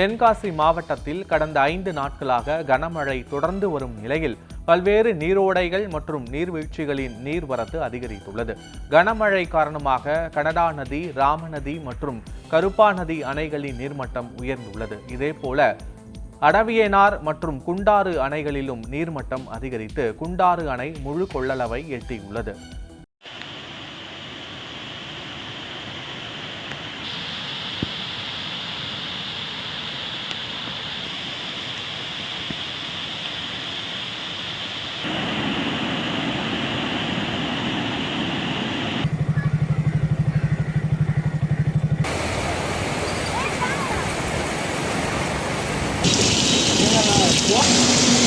தென்காசி மாவட்டத்தில் கடந்த 5 நாட்களாக கனமழை தொடர்ந்து வரும் நிலையில் பல்வேறு நீரோடைகள் மற்றும் நீர்வீழ்ச்சிகளின் நீர்வரத்து அதிகரித்துள்ளது. கனமழை காரணமாக கனடா நதி, ராமநதி மற்றும் கருப்பா நதி அணைகளின் நீர்மட்டம் உயர்ந்துள்ளது. இதேபோல அடவியனார் மற்றும் குண்டாறு அணைகளிலும் நீர்மட்டம் அதிகரித்து குண்டாறு அணை முழு கொள்ளளவை எட்டியுள்ளது. What?